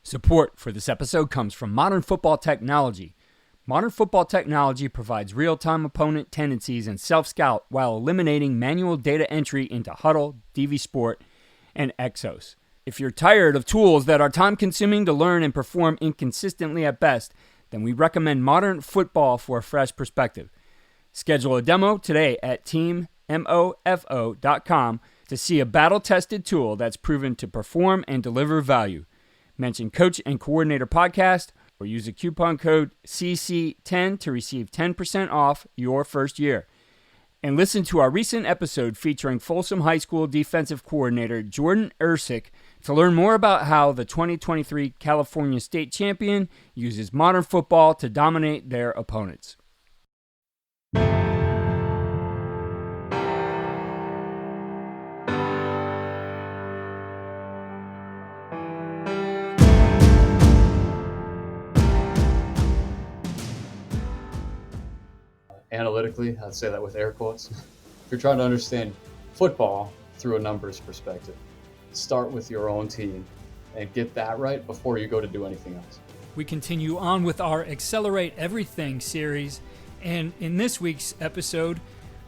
Support for this episode comes from Modern Football Technology. Modern Football Technology provides real-time opponent tendencies and self-scout while eliminating manual data entry into Huddle, DV Sport, and Exos. If you're tired of tools that are time-consuming to learn and perform inconsistently at best, then we recommend Modern Football for a fresh perspective. Schedule a demo today at teammofo.com to see a battle-tested tool that's proven to perform and deliver value. Mention Coach and Coordinator Podcast or use the coupon code CC10 to receive 10% off your first year. And listen to our recent episode featuring Folsom High School defensive coordinator Jordan Ersick to learn more about how the 2023 California State Champion uses modern football to dominate their opponents. Analytically, I'd say that with air quotes. If you're trying to understand football through a numbers perspective, start with your own team and get that right before you go to do anything else. We continue on with our Accelerate Everything series, and in this week's episode,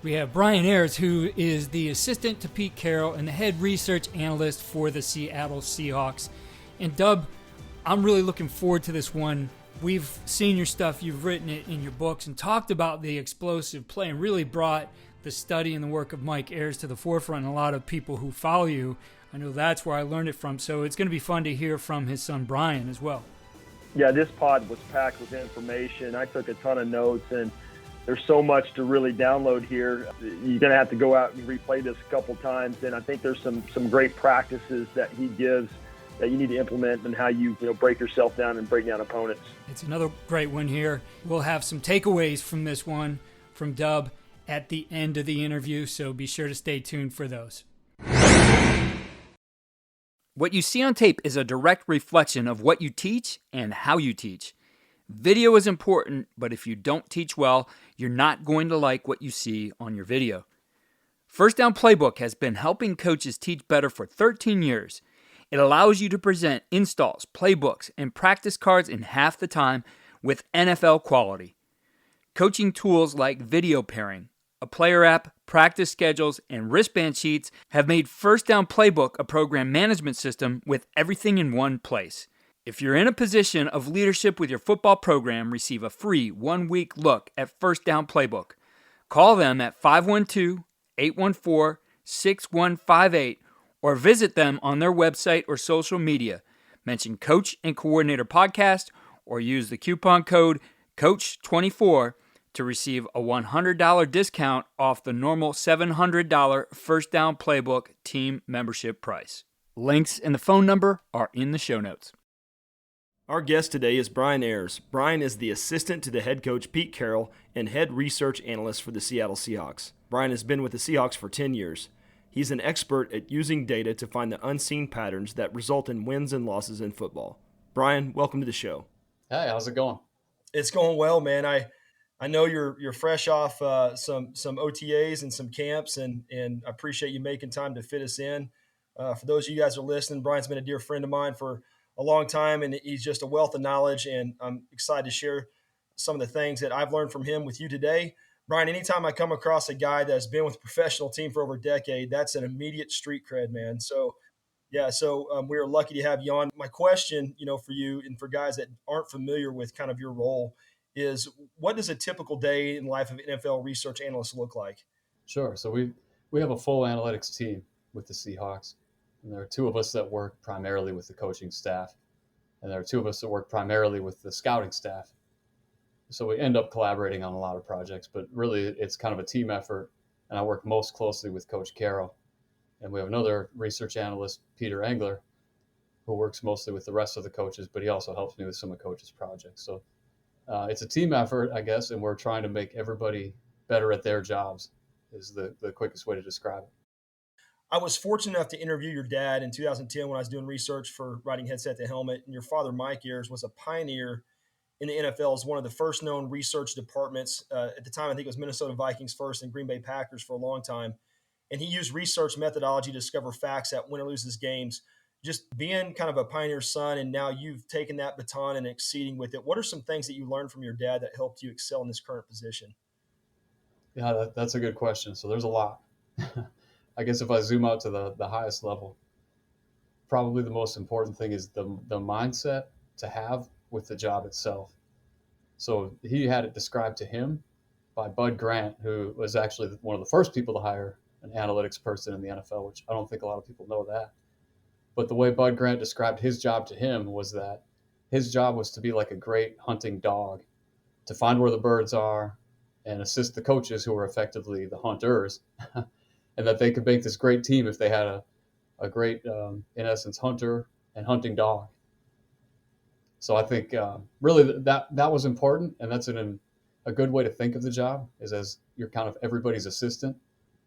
we have Brian Eayrs, who is the assistant to Pete Carroll and the head research analyst for the Seattle Seahawks. And Dub, I'm really looking forward to this one. We've seen your stuff, you've written it in your books and talked about the explosive play and really brought the study and the work of Mike Eayrs to the forefront. And a lot of people who follow you, I know that's where I learned it from. So it's going to be fun to hear from his son Brian as well. Yeah, this pod was packed with information. I took a ton of notes, and there's so much to really download here. You're going to have to go out and replay this a couple times. And I think there's some great practices that he gives that you need to implement and how you break yourself down and break down opponents. It's another great one here. We'll have some takeaways from this one from Dub at the end of the interview, so be sure to stay tuned for those. What you see on tape is a direct reflection of what you teach and how you teach. Video is important, but if you don't teach well, you're not going to like what you see on your video. First Down Playbook has been helping coaches teach better for 13 years. It allows you to present installs, playbooks, and practice cards in half the time with NFL quality. Coaching tools like video pairing, a player app, practice schedules, and wristband sheets have made First Down Playbook a program management system with everything in one place. If you're in a position of leadership with your football program, receive a free 1-week look at First Down Playbook. Call them at 512-814-6158 or visit them on their website or social media. Mention Coach and Coordinator Podcast or use the coupon code COACH24 to receive a $100 discount off the normal $700 First Down Playbook team membership price. Links and the phone number are in the show notes. Our guest today is Brian Eayrs. Brian is the assistant to the head coach Pete Carroll and head research analyst for the Seattle Seahawks. Brian has been with the Seahawks for 10 years. He's an expert at using data to find the unseen patterns that result in wins and losses in football. Brian, welcome to the show. Hey, how's it going? It's going well, man. I know you're fresh off some OTAs and some camps, and I appreciate you making time to fit us in. For those of you guys who are listening, Brian's been a dear friend of mine for a long time, and he's just a wealth of knowledge, and I'm excited to share some of the things that I've learned from him with you today. Brian, anytime I come across a guy that's been with a professional team for over a decade, that's an immediate street cred, man. So, yeah, we are lucky to have you on. My question, for you and for guys that aren't familiar with kind of your role is, what does a typical day in life of an NFL research analyst look like? Sure. So we have a full analytics team with the Seahawks, and there are two of us that work primarily with the coaching staff, and there are two of us that work primarily with the scouting staff. So we end up collaborating on a lot of projects, but really it's kind of a team effort. And I work most closely with Coach Carroll. And we have another research analyst, Peter Engler, who works mostly with the rest of the coaches, but he also helps me with some of Coach's projects. So it's a team effort, I guess, and we're trying to make everybody better at their jobs is the quickest way to describe it. I was fortunate enough to interview your dad in 2010 when I was doing research for writing Headset to Helmet. And your father, Mike Eayrs, was a pioneer in the NFL as one of the first known research departments. At the time, I think it was Minnesota Vikings first and Green Bay Packers for a long time. And he used research methodology to discover facts that win or loses games. just being kind of a pioneer son, and now you've taken that baton and exceeding with it. What are some things that you learned from your dad that helped you excel in this current position? Yeah, that's a good question. So there's a lot. I guess if I zoom out to the highest level, probably the most important thing is the mindset to have with the job itself. So he had it described to him by Bud Grant, who was actually one of the first people to hire an analytics person in the NFL, which I don't think a lot of people know that. But the way Bud Grant described his job to him was that his job was to be like a great hunting dog, to find where the birds are and assist the coaches who were effectively the hunters, and that they could make this great team if they had a great, in essence, hunter and hunting dog. So I think really that was important, and that's a good way to think of the job is as you're kind of everybody's assistant.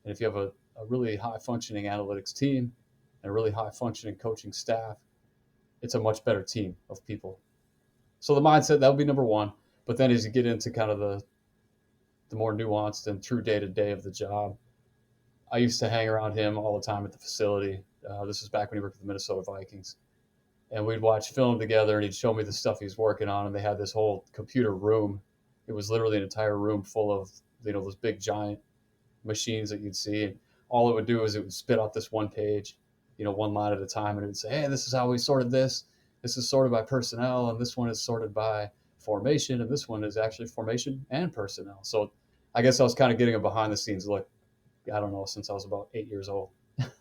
And if you have a really high functioning analytics team and a really high functioning coaching staff, it's a much better team of people. So the mindset, that would be number one. But then as you get into kind of the more nuanced and true day to day of the job, I used to hang around him all the time at the facility. This was back when he worked for the Minnesota Vikings. And we'd watch film together, and he'd show me the stuff he's working on. And they had this whole computer room. It was literally an entire room full of, those big giant machines that you'd see. And all it would do is it would spit out this one page, one line at a time. And it would say, hey, this is how we sorted this. This is sorted by personnel. And this one is sorted by formation. And this one is actually formation and personnel. So I guess I was kind of getting a behind the scenes look, I don't know, since I was about 8 years old.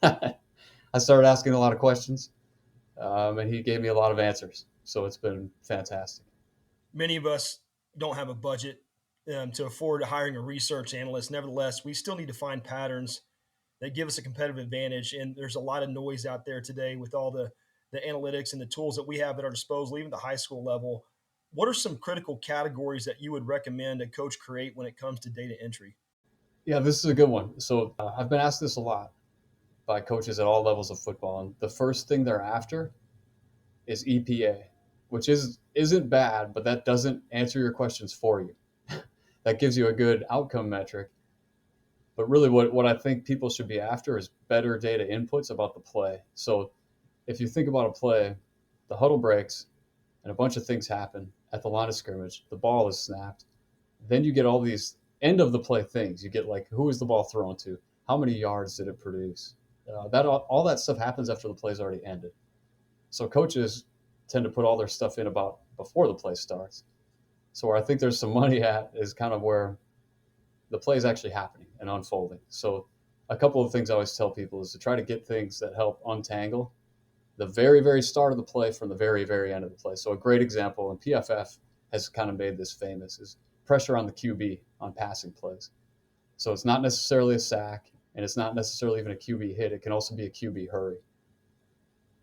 I started asking a lot of questions. And he gave me a lot of answers. So it's been fantastic. Many of us don't have a budget to afford hiring a research analyst. Nevertheless, we still need to find patterns that give us a competitive advantage. And there's a lot of noise out there today with all the analytics and the tools that we have at our disposal, even the high school level. What are some critical categories that you would recommend a coach create when it comes to data entry? Yeah, this is a good one. So I've been asked this a lot by coaches at all levels of football. And the first thing they're after is EPA, which isn't bad, but that doesn't answer your questions for you. That gives you a good outcome metric. But really what I think people should be after is better data inputs about the play. So if you think about a play, the huddle breaks and a bunch of things happen at the line of scrimmage, the ball is snapped. Then you get all these end of the play things. You get like, who is the ball thrown to? How many yards did it produce? All that stuff happens after the play's already ended. So coaches tend to put all their stuff in about before the play starts. So where I think there's some money at is kind of where the play is actually happening and unfolding. So a couple of things I always tell people is to try to get things that help untangle the very, very start of the play from the very, very end of the play. So a great example, and PFF has kind of made this famous, is pressure on the QB on passing plays. So it's not necessarily a sack, and it's not necessarily even a QB hit. It can also be a QB hurry.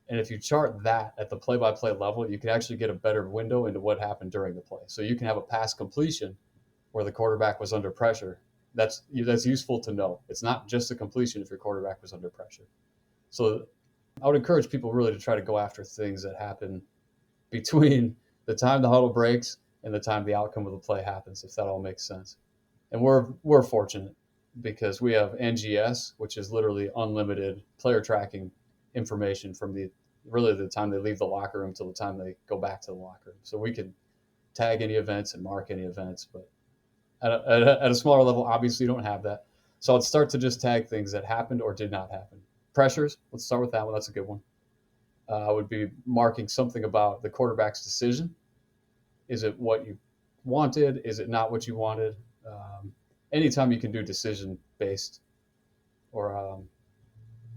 And if you chart that at the play-by-play level, you can actually get a better window into what happened during the play. So you can have a pass completion where the quarterback was under pressure. That's useful to know. It's not just a completion if your quarterback was under pressure. So I would encourage people really to try to go after things that happen between the time the huddle breaks and the time the outcome of the play happens, if that all makes sense. And we're fortunate because we have NGS, which is literally unlimited player tracking information from the time they leave the locker room till the time they go back to the locker room. So we can tag any events and mark any events, but at a smaller level, obviously you don't have that. So I'd start to just tag things that happened or did not happen. Pressures, let's start with that one. That's a good one. I would be marking something about the quarterback's decision. Is it what you wanted? Is it not what you wanted? Anytime you can do decision-based or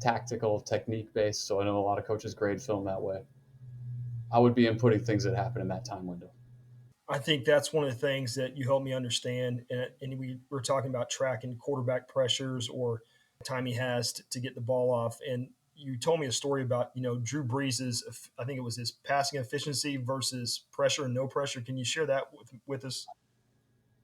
tactical technique-based, so I know a lot of coaches grade film that way, I would be inputting things that happen in that time window. I think that's one of the things that you helped me understand. And we were talking about tracking quarterback pressures or time he has to get the ball off. And you told me a story about, Drew Brees's, I think it was his passing efficiency versus pressure and no pressure. Can you share that with us?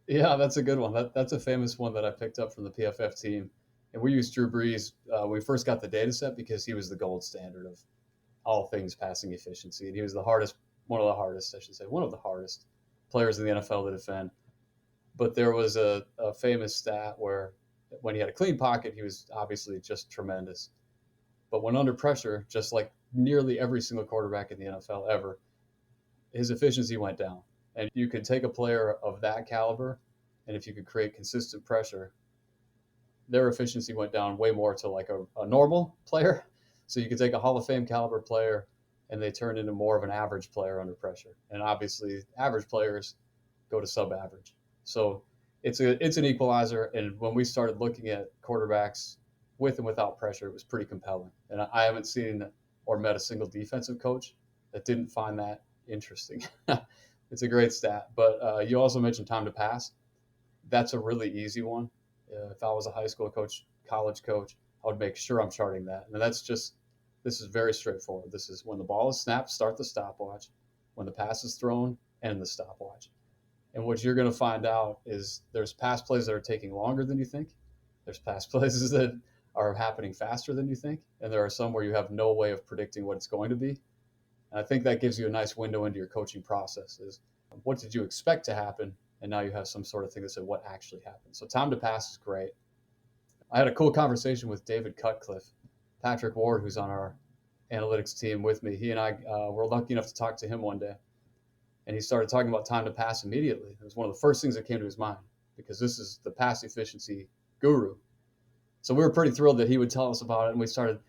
Yeah, that's a good one. That's a famous one that I picked up from the PFF team. And we used Drew Brees when we first got the data set because he was the gold standard of all things passing efficiency. And he was one of the hardest players in the NFL to defend. But there was a famous stat where when he had a clean pocket, he was obviously just tremendous. But when under pressure, just like nearly every single quarterback in the NFL ever, his efficiency went down. And you could take a player of that caliber, and if you could create consistent pressure, their efficiency went down way more to like a normal player. So you could take a Hall of Fame caliber player, and they turn into more of an average player under pressure. And obviously, average players go to sub-average. So it's an equalizer. And when we started looking at quarterbacks with and without pressure, it was pretty compelling. And I haven't seen or met a single defensive coach that didn't find that interesting. It's a great stat. But you also mentioned time to pass. That's a really easy one. If I was a high school coach, college coach, I would make sure I'm charting that. And this is very straightforward. This is when the ball is snapped, start the stopwatch. When the pass is thrown, end the stopwatch. And what you're going to find out is there's pass plays that are taking longer than you think. There's pass plays that are happening faster than you think. And there are some where you have no way of predicting what it's going to be. And I think that gives you a nice window into your coaching process is what did you expect to happen? And now you have some sort of thing that said what actually happened. So time to pass is great. I had a cool conversation with David Cutcliffe, Patrick Ward, who's on our analytics team with me. He and I were lucky enough to talk to him one day. And he started talking about time to pass immediately. It was one of the first things that came to his mind because this is the pass efficiency guru. So we were pretty thrilled that he would tell us about it. And we started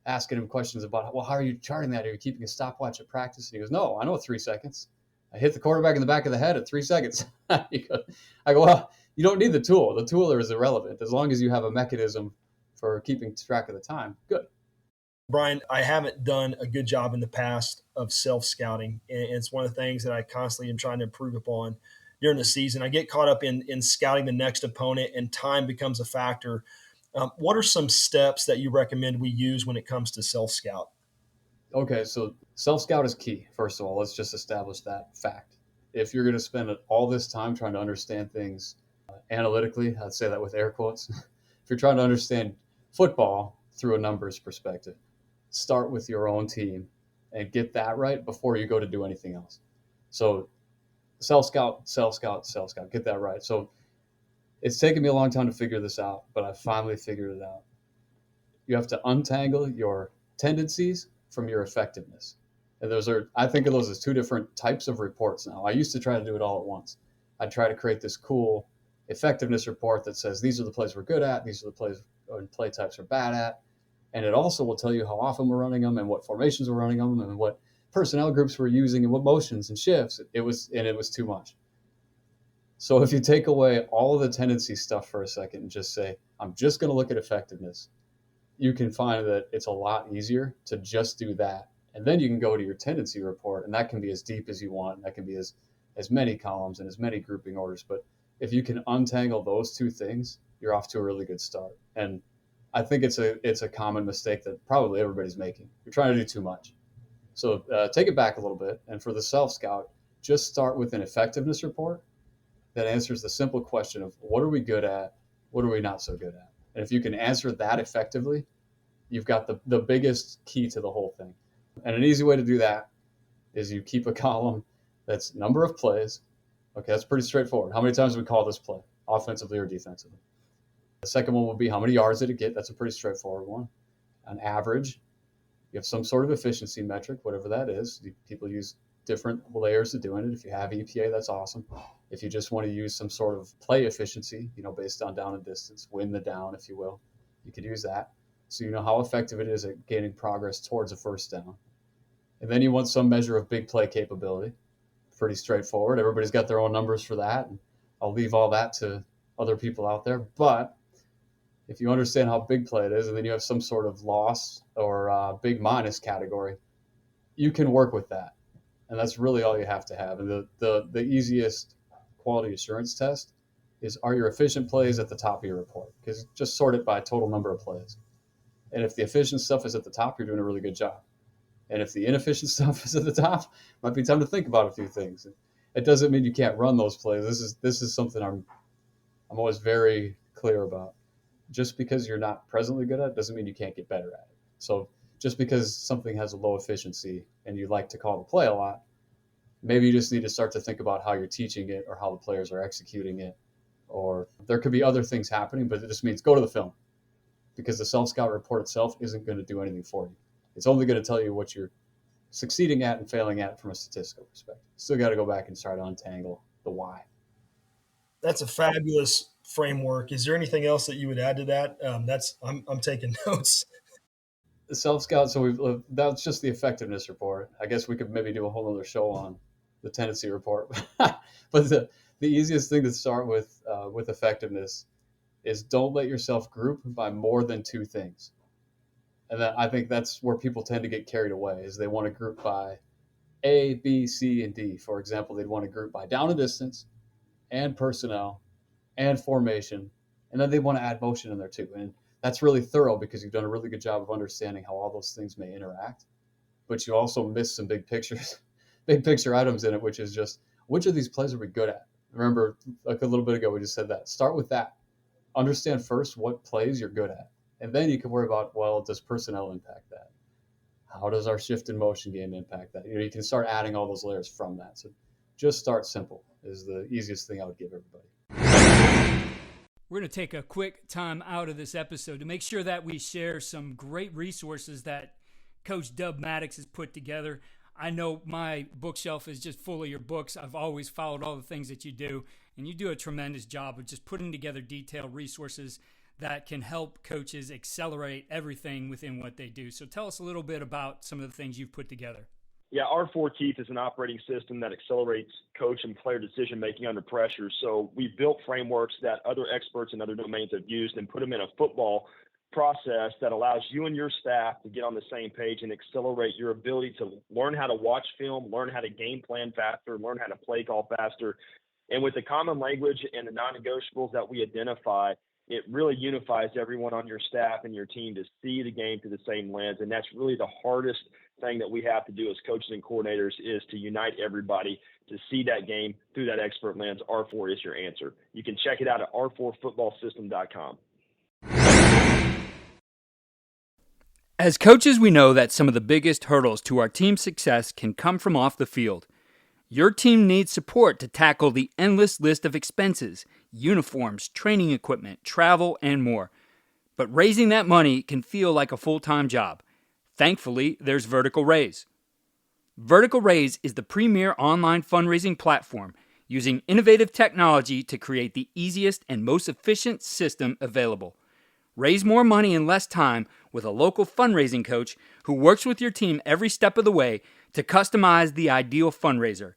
asking him questions about, well, how are you charting that? Are you keeping a stopwatch at practice? And he goes, no, I know 3 seconds. I hit the quarterback in the back of the head at 3 seconds. I go, well, you don't need the tool. The tool is irrelevant. As long as you have a mechanism for keeping track of the time, good. Brian, I haven't done a good job in the past of self-scouting. And it's one of the things that I constantly am trying to improve upon during the season. I get caught up in scouting the next opponent, and time becomes a factor. What are some steps that you recommend we use when it comes to self-scout? Okay, so self-scout is key. First of all, let's just establish that fact. If you're going to spend all this time trying to understand things analytically, I'd say that with air quotes. If you're trying to understand football through a numbers perspective, start with your own team and get that right before you go to do anything else. So self-scout, get that right. So it's taken me a long time to figure this out, but I finally figured it out. You have to untangle your tendencies from your effectiveness. And I think of those as two different types of reports now. I used to try to do it all at once. I'd try to create this cool effectiveness report that says these are the plays we're good at, these are the plays and play types we're bad at. And it also will tell you how often we're running them and what formations we're running them and what personnel groups we're using and what motions and shifts. It was too much. So if you take away all of the tendency stuff for a second and just say, I'm just going to look at effectiveness, you can find that it's a lot easier to just do that. And then you can go to your tendency report, and that can be as deep as you want. And that can be as many columns and as many grouping orders. But if you can untangle those two things, you're off to a really good start. And I think it's a common mistake that probably everybody's making. You're trying to do too much. So take it back a little bit. And for the self-scout, just start with an effectiveness report that answers the simple question of what are we good at? What are we not so good at? And if you can answer that effectively, you've got the biggest key to the whole thing. And an easy way to do that is you keep a column that's number of plays. Okay, that's pretty straightforward. How many times do we call this play, offensively or defensively? The second one will be how many yards did it get? That's a pretty straightforward one. An average. You have some sort of efficiency metric, whatever that is. People use different layers of doing it. If you have EPA, that's awesome. If you just want to use some sort of play efficiency, based on down and distance, win the down, if you will, you could use that. So you know how effective it is at gaining progress towards a first down. And then you want some measure of big play capability. Pretty straightforward. Everybody's got their own numbers for that. And I'll leave all that to other people out there. But if you understand how big play it is, and then you have some sort of loss or big minus category, you can work with that. And that's really all you have to have. And the easiest quality assurance test is, are your efficient plays at the top of your report? Because just sort it by total number of plays. And if the efficient stuff is at the top, you're doing a really good job. And if the inefficient stuff is at the top, might be time to think about a few things. It doesn't mean you can't run those plays. This is something I'm always very clear about. Just because you're not presently good at it doesn't mean you can't get better at it. So just because something has a low efficiency and you like to call the play a lot, maybe you just need to start to think about how you're teaching it or how the players are executing it. Or there could be other things happening, but it just means go to the film. because the self-scout report itself isn't going to do anything for you. It's only going to tell you what you're succeeding at and failing at from a statistical perspective. Still got to go back and try to untangle the why. That's a fabulous framework. Is there anything else that you would add to that? I'm taking notes. The self-scout, so that's just the effectiveness report. I guess we could maybe do a whole other show on the tendency report. But the easiest thing to start with effectiveness is don't let yourself group by more than two things. And I think that's where people tend to get carried away, is they want to group by A, B, C, and D. For example, they'd want to group by down and distance and personnel and formation, and then they want to add motion in there too. And that's really thorough because you've done a really good job of understanding how all those things may interact. But you also miss some big picture items in it, which is just, which of these plays are we good at? Remember, like a little bit ago, we just said that. Start with that. Understand first what plays you're good at. And then you can worry about, well, does personnel impact that? How does our shift in motion game impact that? You can start adding all those layers from that. So just start simple is the easiest thing I would give everybody. We're going to take a quick time out of this episode to make sure that we share some great resources that Coach Dub Maddox has put together. I know my bookshelf is just full of your books. I've always followed all the things that you do, and you do a tremendous job of just putting together detailed resources that can help coaches accelerate everything within what they do. So tell us a little bit about some of the things you've put together. Yeah, R4 Keith is an operating system that accelerates coach and player decision-making under pressure. So we built frameworks that other experts in other domains have used and put them in a football process that allows you and your staff to get on the same page and accelerate your ability to learn how to watch film, learn how to game plan faster, learn how to play call faster. And with the common language and the non-negotiables that we identify, it really unifies everyone on your staff and your team to see the game through the same lens. And that's really the hardest thing that we have to do as coaches and coordinators, is to unite everybody to see that game through that expert lens. R4 is your answer. You can check it out at r4footballsystem.com. As coaches, we know that some of the biggest hurdles to our team's success can come from off the field. Your team needs support to tackle the endless list of expenses, uniforms, training equipment, travel, and more. But raising that money can feel like a full-time job. Thankfully, there's Vertical Raise. Vertical Raise is the premier online fundraising platform using innovative technology to create the easiest and most efficient system available. Raise more money in less time with a local fundraising coach who works with your team every step of the way to customize the ideal fundraiser.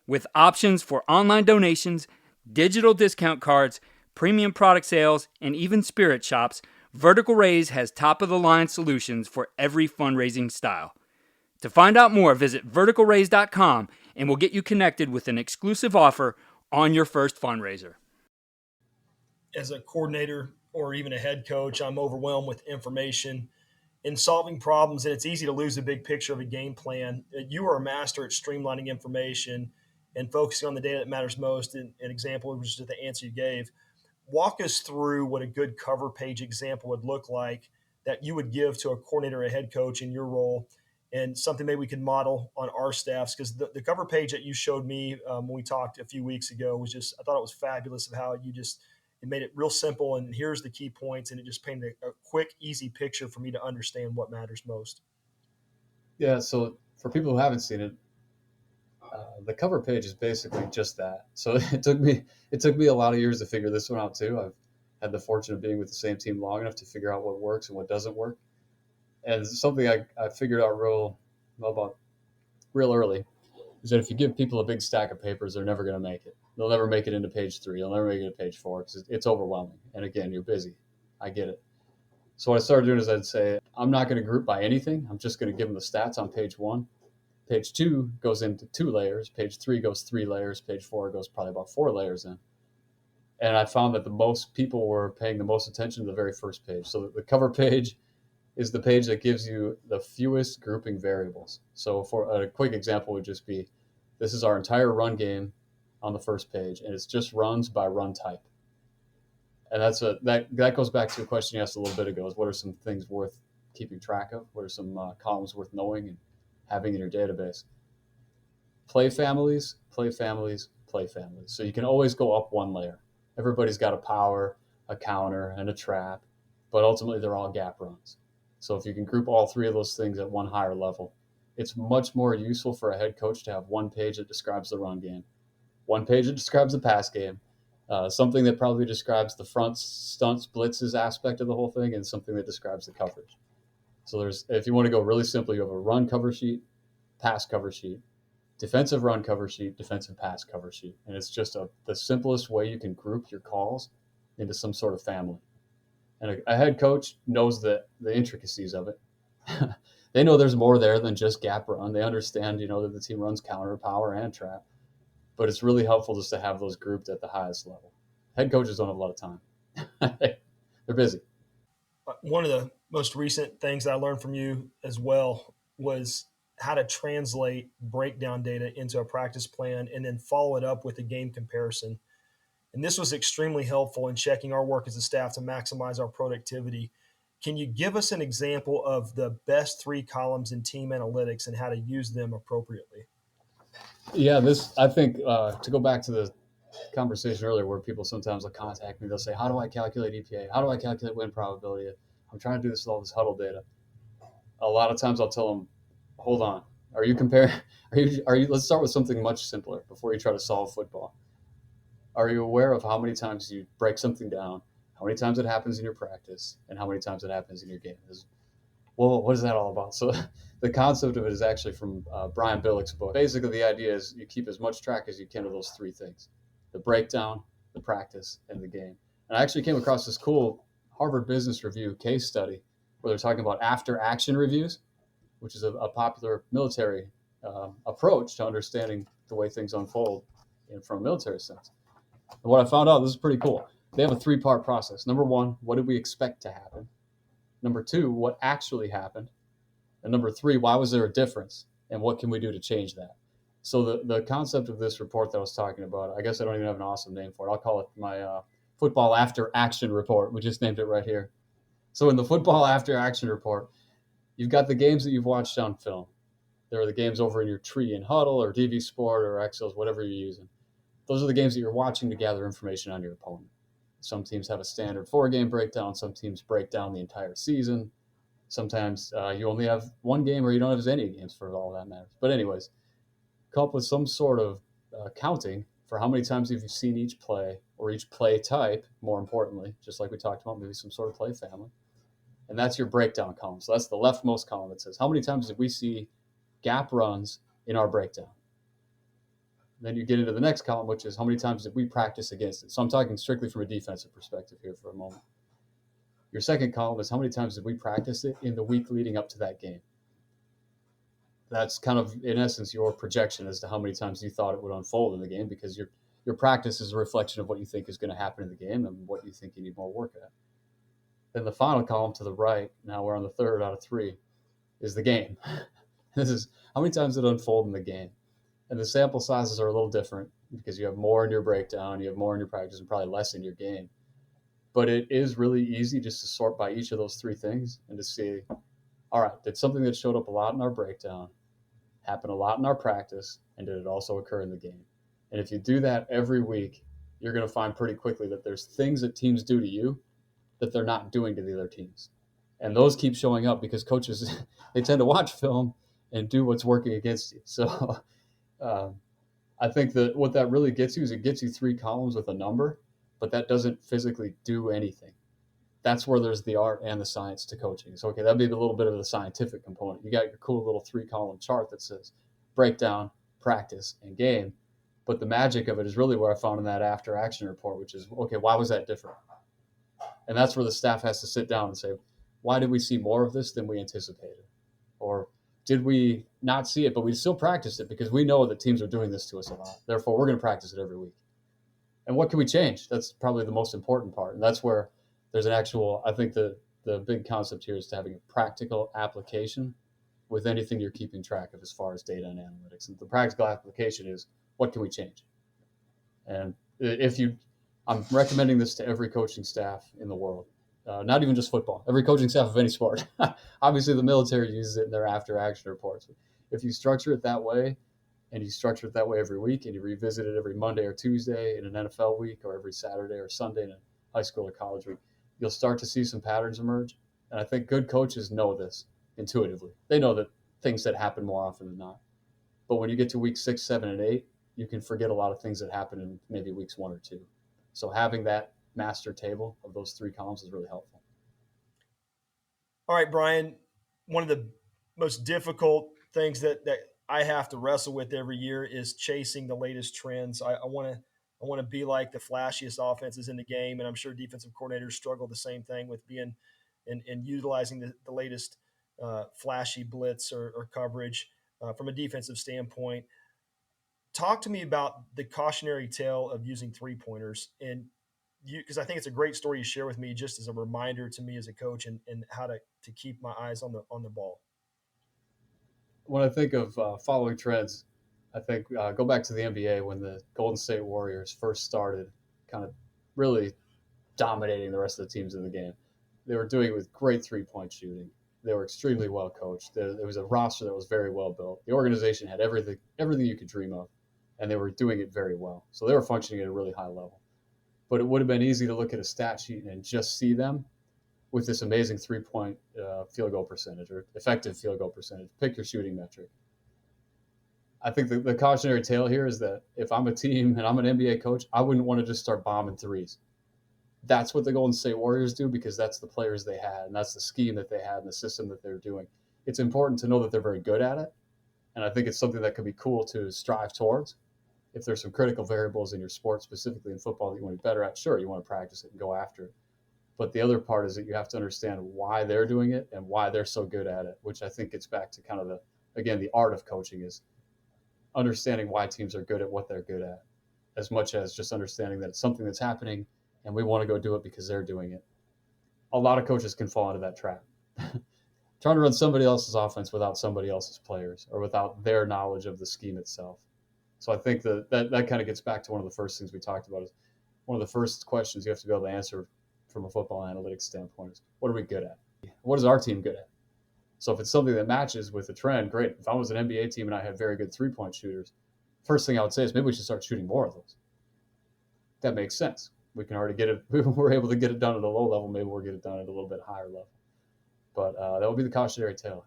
With options for online donations, digital discount cards, premium product sales, and even spirit shops, Vertical Raise has top-of-the-line solutions for every fundraising style. To find out more, visit verticalraise.com and we'll get you connected with an exclusive offer on your first fundraiser. As a coordinator or even a head coach, I'm overwhelmed with information in solving problems, and it's easy to lose the big picture of a game plan. You are a master at streamlining information and focusing on the data that matters most. An example was just the answer you gave. Walk us through what a good cover page example would look like that you would give to a coordinator or a head coach in your role, and something maybe we can model on our staffs. Because the cover page that you showed me when we talked a few weeks ago was just, I thought it was fabulous of how it made it real simple, and here's the key points, and it just painted a quick, easy picture for me to understand what matters most. Yeah, so for people who haven't seen it, the cover page is basically just that. So it took me a lot of years to figure this one out too. I've had the fortune of being with the same team long enough to figure out what works and what doesn't work. And something I figured out real early is that if you give people a big stack of papers, they're never going to make it. They'll never make it into page 3. They'll never make it into page 4 because it's overwhelming. And again, you're busy. I get it. So what I started doing is I'd say, I'm not going to group by anything. I'm just going to give them the stats on page 1. Page 2 goes into 2 layers. Page 3 goes 3 layers. Page 4 goes probably about 4 layers in. And I found that the most people were paying the most attention to the very first page. So the cover page is the page that gives you the fewest grouping variables. So for a quick example would just be, this is our entire run game on the first page, and it's just runs by run type. And that goes back to a question you asked a little bit ago, is what are some things worth keeping track of? What are some columns worth knowing and having in your database? Play families, play families, play families. So you can always go up one layer. Everybody's got a power, a counter, and a trap. but ultimately they're all gap runs. So if you can group all three of those things at one higher level, it's much more useful for a head coach to have one page that describes the run game, one page that describes the pass game, something that probably describes the front stunts, blitzes aspect of the whole thing, and something that describes the coverage. So if you want to go really simple, you have a run cover sheet, pass cover sheet, defensive run cover sheet, defensive pass cover sheet. And it's just the simplest way you can group your calls into some sort of family. And a head coach knows the intricacies of it. They know there's more there than just gap run. They understand, that the team runs counter, power, and trap. But it's really helpful just to have those grouped at the highest level. Head coaches don't have a lot of time. They're busy. One of the most recent things I learned from you as well was how to translate breakdown data into a practice plan and then follow it up with a game comparison. And this was extremely helpful in checking our work as a staff to maximize our productivity. Can you give us an example of the best 3 columns in team analytics and how to use them appropriately? Yeah, I think to go back to the conversation earlier where people sometimes will contact me, they'll say, how do I calculate EPA? How do I calculate win probability? I'm trying to do this with all this huddle data. A lot of times I'll tell them, hold on. Are you comparing? Let's start with something much simpler before you try to solve football. Are you aware of how many times you break something down, how many times it happens in your practice, and how many times it happens in your game? Well, what is that all about? So the concept of it is actually from Brian Billick's book. Basically, the idea is you keep as much track as you can of those 3 things: the breakdown, the practice, and the game. And I actually came across this cool Harvard Business Review case study where they're talking about after-action reviews, which is a popular military approach to understanding the way things unfold from a military sense. And what I found out, this is pretty cool. They have a 3-part process. Number 1, what did we expect to happen? Number 2, what actually happened? And number 3, why was there a difference? And what can we do to change that? So the concept of this report that I was talking about, I guess I don't even have an awesome name for it. I'll call it my football after action report. We just named it right here. So in the football after action report, you've got the games that you've watched on film. There are the games over in your tree in Huddle or DV Sport or Excels, whatever you're using. Those are the games that you're watching to gather information on your opponent. Some teams have a standard 4-game breakdown. Some teams break down the entire season. Sometimes you only have 1 game or you don't have as any games for all that matters. But anyways, come up with some sort of counting for how many times have you seen each play or each play type, more importantly, just like we talked about, maybe some sort of play family. And that's your breakdown column. So that's the leftmost column that says, how many times did we see gap runs in our breakdown? Then you get into the next column, which is how many times did we practice against it? So I'm talking strictly from a defensive perspective here for a moment. Your second column is how many times did we practice it in the week leading up to that game? That's kind of, in essence, your projection as to how many times you thought it would unfold in the game, because your practice is a reflection of what you think is going to happen in the game and what you think you need more work at. Then the final column to the right, now we're on the 3rd out of 3, is the game. This is how many times it unfold in the game. And the sample sizes are a little different because you have more in your breakdown, you have more in your practice, and probably less in your game. But it is really easy just to sort by each of those 3 things and to see, all right, did something that showed up a lot in our breakdown happen a lot in our practice, and did it also occur in the game? And if you do that every week, you're going to find pretty quickly that there's things that teams do to you that they're not doing to the other teams. And those keep showing up because coaches, they tend to watch film and do what's working against you. So I think that what that really gets you is it gets you 3 columns with a number, but that doesn't physically do anything. That's where there's the art and the science to coaching. So, okay, that'd be a little bit of the scientific component. You got your cool little 3-column chart that says breakdown, practice, and game. But the magic of it is really where I found in that after action report, which is, okay, why was that different? And that's where the staff has to sit down and say, why did we see more of this than we anticipated? Or did we not see it, but we still practiced it because we know that teams are doing this to us a lot. Therefore, we're going to practice it every week. And what can we change? That's probably the most important part. And that's where there's an actual, I think the big concept here is to having a practical application with anything you're keeping track of as far as data and analytics. And the practical application is, what can we change? And I'm recommending this to every coaching staff in the world, not even just football, every coaching staff of any sport. Obviously, the military uses it in their after-action reports. If you structure it that way, and you structure it that way every week, and you revisit it every Monday or Tuesday in an NFL week, or every Saturday or Sunday in a high school or college week, you'll start to see some patterns emerge. And I think good coaches know this intuitively. They know that things that happen more often than not. But when you get to week 6, 7, and 8, you can forget a lot of things that happen in maybe weeks 1 or 2. So having that master table of those 3 columns is really helpful. All right, Brian, one of the most difficult things that I have to wrestle with every year is chasing the latest trends. I want to be like the flashiest offenses in the game, and I'm sure defensive coordinators struggle the same thing with being and utilizing the latest flashy blitz or coverage from a defensive standpoint. Talk to me about the cautionary tale of using 3-pointers, and because I think it's a great story you share with me just as a reminder to me as a coach and how to keep my eyes on the ball. When I think of following trends, I think go back to the NBA when the Golden State Warriors first started kind of really dominating the rest of the teams in the game. They were doing it with great 3-point shooting. They were extremely well coached. There was a roster that was very well built. The organization had everything you could dream of, and they were doing it very well. So they were functioning at a really high level. But it would have been easy to look at a stat sheet and just see them with this amazing 3-point field goal percentage or effective field goal percentage. Pick your shooting metric. I think the cautionary tale here is that if I'm a team and I'm an NBA coach, I wouldn't want to just start bombing threes. That's what the Golden State Warriors do because that's the players they had and that's the scheme that they had and the system that they're doing. It's important to know that they're very good at it. And I think it's something that could be cool to strive towards. If there's some critical variables in your sport, specifically in football, that you want to be better at, sure, you want to practice it and go after it. But the other part is that you have to understand why they're doing it and why they're so good at it, which I think gets back to kind of the art of coaching is understanding why teams are good at what they're good at, as much as just understanding that it's something that's happening and we want to go do it because they're doing it. A lot of coaches can fall into that trap. Trying to run somebody else's offense without somebody else's players or without their knowledge of the scheme itself. So I think that kind of gets back to one of the first things we talked about is one of the first questions you have to be able to answer from a football analytics standpoint is what are we good at? What is our team good at? So if it's something that matches with the trend, great. If I was an NBA team and I had very good 3-point shooters, first thing I would say is maybe we should start shooting more of those. That makes sense. We can already get it. We're able to get it done at a low level. Maybe we'll get it done at a little bit higher level. But that would be the cautionary tale.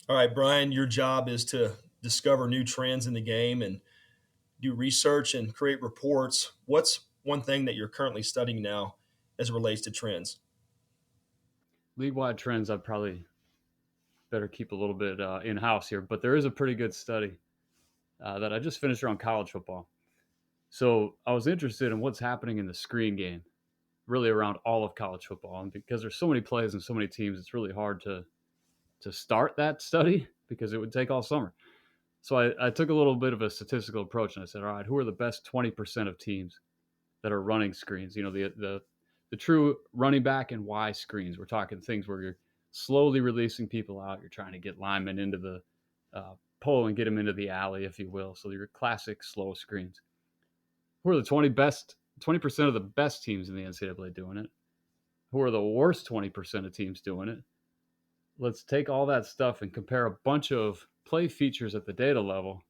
All right, Brian, your job is to discover new trends in the game and do research and create reports. What's one thing that you're currently studying now as it relates to trends? League-wide trends, I'd probably better keep a little bit in-house here, but there is a pretty good study that I just finished around college football. So I was interested in what's happening in the screen game, really around all of college football. And because there's so many plays and so many teams, it's really hard to start that study because it would take all summer. So I took a little bit of a statistical approach and I said, all right, who are the best 20% of teams that are running screens? You know, the true running back and Y screens. We're talking things where you're slowly releasing people out. You're trying to get linemen into the pole and get them into the alley, if you will. So your classic slow screens. Who are the 20% of the best teams in the NCAA doing it? Who are the worst 20% of teams doing it? Let's take all that stuff and compare a bunch of play features at the data level.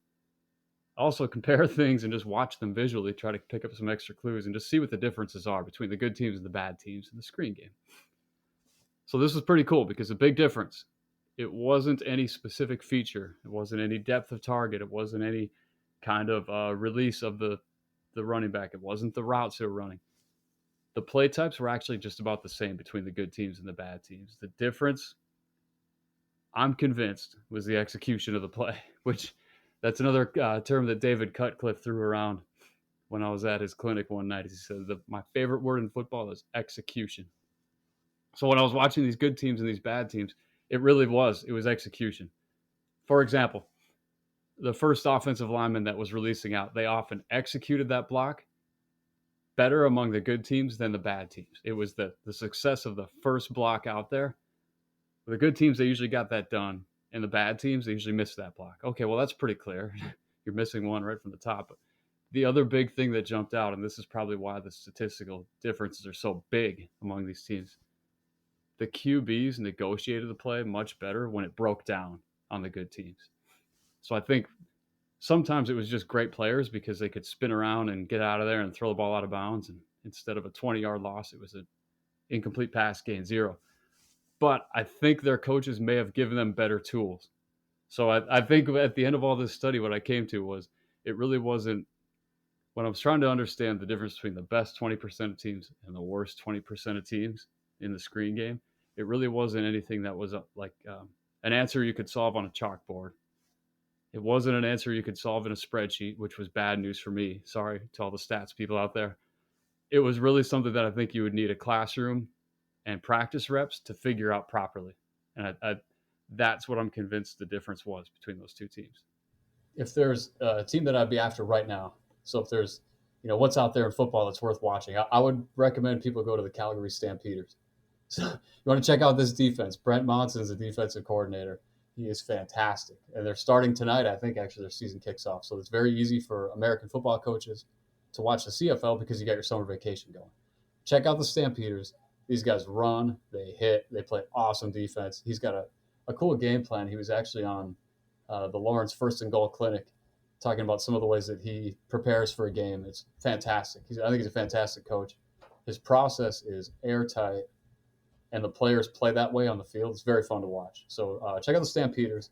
Also compare things and just watch them visually, try to pick up some extra clues and just see what the differences are between the good teams and the bad teams in the screen game. So this was pretty cool because the big difference, it wasn't any specific feature. It wasn't any depth of target. It wasn't any kind of release of the running back. It wasn't the routes they were running. The play types were actually just about the same between the good teams and the bad teams. The difference, I'm convinced, was the execution of the play, which that's another term that David Cutcliffe threw around when I was at his clinic one night. He said, my favorite word in football is execution. So when I was watching these good teams and these bad teams, it was execution. For example, the first offensive lineman that was releasing out, they often executed that block better among the good teams than the bad teams. It was the success of the first block out there. The good teams, they usually got that done. And the bad teams, they usually missed that block. Okay, well, that's pretty clear. You're missing one right from the top. But the other big thing that jumped out, and this is probably why the statistical differences are so big among these teams, the QBs negotiated the play much better when it broke down on the good teams. So I think sometimes it was just great players because they could spin around and get out of there and throw the ball out of bounds. And instead of a 20-yard loss, it was a incomplete pass gain, 0. But I think their coaches may have given them better tools. So I think at the end of all this study, what I came to was it really wasn't, when I was trying to understand the difference between the best 20% of teams and the worst 20% of teams in the screen game, it really wasn't anything that was an answer you could solve on a chalkboard. It wasn't an answer you could solve in a spreadsheet, which was bad news for me. Sorry to all the stats people out there. It was really something that I think you would need a classroom and practice reps to figure out properly. And that's what I'm convinced the difference was between those two teams. If there's a team that I'd be after right now, so if there's, what's out there in football that's worth watching, I would recommend people go to the Calgary Stampeders. So you want to check out this defense. Brent Monson is the defensive coordinator. He is fantastic. And they're starting tonight. I think actually their season kicks off. So it's very easy for American football coaches to watch the CFL because you got your summer vacation going. Check out the Stampeders. These guys run, they hit, they play awesome defense. He's got a cool game plan. He was actually on the Lawrence First and Goal Clinic talking about some of the ways that he prepares for a game. It's fantastic. I think he's a fantastic coach. His process is airtight, and the players play that way on the field. It's very fun to watch. So check out the Stampeders.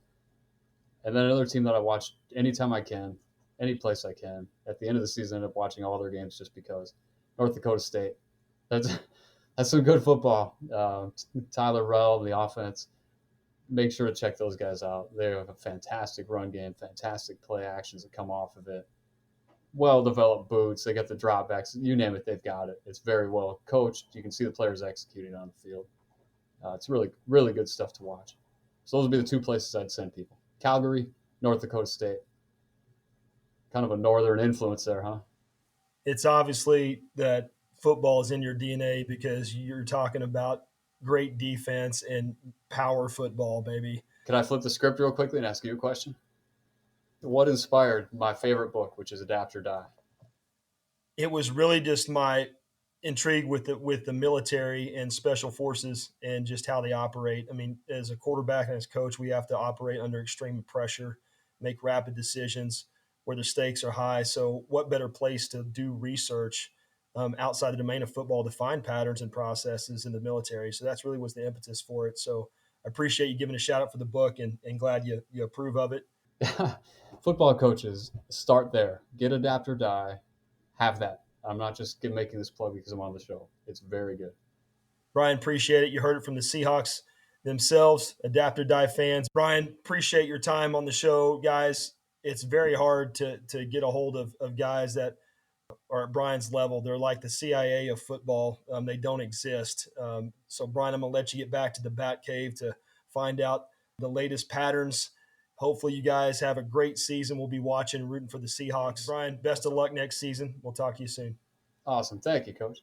And then another team that I watch anytime I can, any place I can. At the end of the season, I end up watching all their games just because. North Dakota State. That's some good football. Tyler Rell, the offense. Make sure to check those guys out. They have a fantastic run game, fantastic play actions that come off of it. Well-developed boots. They got the dropbacks. You name it, they've got it. It's very well coached. You can see the players executing on the field. It's really, really good stuff to watch. So those would be the two places I'd send people. Calgary, North Dakota State. Kind of a northern influence there, huh? It's obviously that football is in your DNA because you're talking about great defense and power football, baby. Can I flip the script real quickly and ask you a question? What inspired my favorite book, which is Adapt or Die? It was really just my intrigue with the military and special forces and just how they operate. I mean, as a quarterback and as coach, we have to operate under extreme pressure, make rapid decisions where the stakes are high. So what better place to do research outside the domain of football to find patterns and processes in the military? So that's really was the impetus for it. So I appreciate you giving a shout out for the book and glad you approve of it. Football coaches, start there. Get Adapt or Die. Have that. I'm not just making this plug because I'm on the show. It's very good. Brian, appreciate it. You heard it from the Seahawks themselves, Adapt or Die fans. Brian, appreciate your time on the show, guys. It's very hard to get a hold of guys that are at Brian's level. They're like the CIA of football. They don't exist. So, Brian, I'm going to let you get back to the Bat Cave to find out the latest patterns. Hopefully you guys have a great season. We'll be watching and rooting for the Seahawks. Brian, best of luck next season. We'll talk to you soon. Awesome. Thank you, Coach.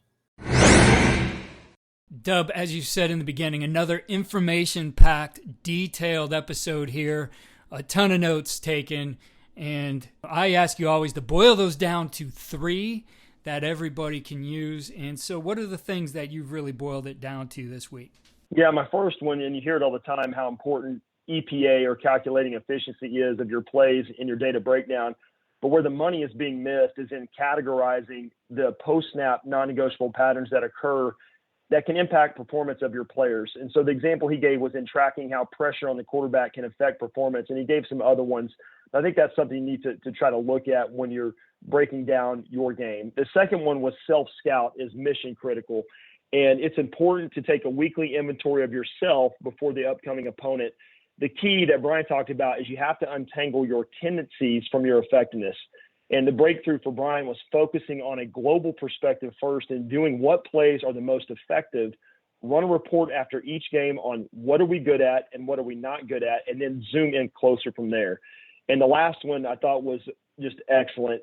Dub, as you said in the beginning, another information-packed, detailed episode here. A ton of notes taken. And I ask you always to boil those down to 3 that everybody can use. And so what are the things that you've really boiled it down to this week? Yeah, my first one, and you hear it all the time, how important EPA or calculating efficiency is of your plays in your data breakdown. But where the money is being missed is in categorizing the post-snap non-negotiable patterns that occur that can impact performance of your players. And so the example he gave was in tracking how pressure on the quarterback can affect performance. And he gave some other ones. I think that's something you need to try to look at when you're breaking down your game. The second one was self-scout is mission critical. And it's important to take a weekly inventory of yourself before the upcoming opponent. The key that Brian talked about is you have to untangle your tendencies from your effectiveness. And the breakthrough for Brian was focusing on a global perspective first and doing what plays are the most effective. Run a report after each game on what are we good at and what are we not good at, and then zoom in closer from there. And the last one I thought was just excellent.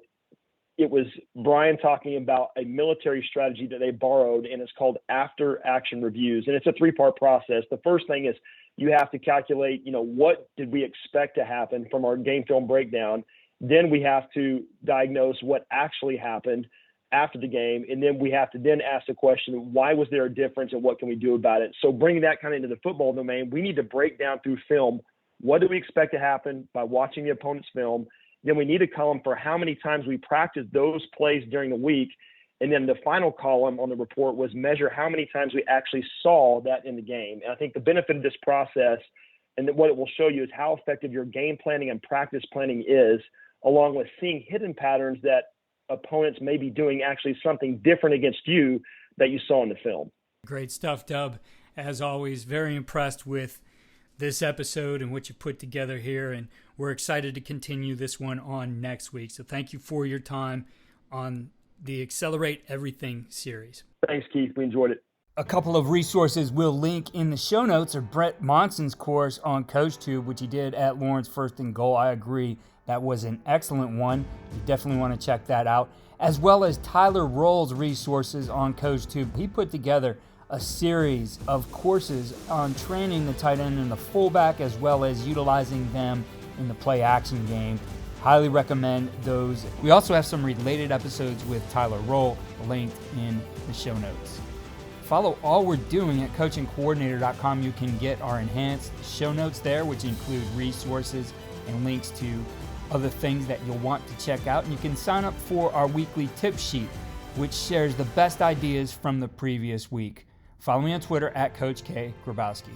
It was Brian talking about a military strategy that they borrowed, and it's called after action reviews. And it's a 3-part process. The first thing is you have to calculate, what did we expect to happen from our game film breakdown? Then we have to diagnose what actually happened after the game. And then we have to then ask the question, why was there a difference and what can we do about it? So bringing that kind of into the football domain, we need to break down through film. What do we expect to happen by watching the opponent's film? Then we need a column for how many times we practice those plays during the week. And then the final column on the report was measure how many times we actually saw that in the game. And I think the benefit of this process and what it will show you is how effective your game planning and practice planning is, along with seeing hidden patterns that opponents may be doing actually something different against you that you saw in the film. Great stuff, Dub. As always, very impressed with this episode and what you put together here, and we're excited to continue this one on next week. So thank you for your time on the Accelerate Everything series. Thanks, Keith. We enjoyed it. A couple of resources we'll link in the show notes are Brent Monson's course on CoachTube, which he did at Lawrence First and Goal. I agree, that was an excellent one. You definitely want to check that out. As well as Tyler Roll's resources on CoachTube. He put together a series of courses on training the tight end and the fullback, as well as utilizing them in the play action game. Highly recommend those. We also have some related episodes with Tyler Roll linked in the show notes. Follow all we're doing at coachingcoordinator.com. You can get our enhanced show notes there, which include resources and links to other things that you'll want to check out. And you can sign up for our weekly tip sheet, which shares the best ideas from the previous week. Follow me on Twitter at Coach K. Grabowski.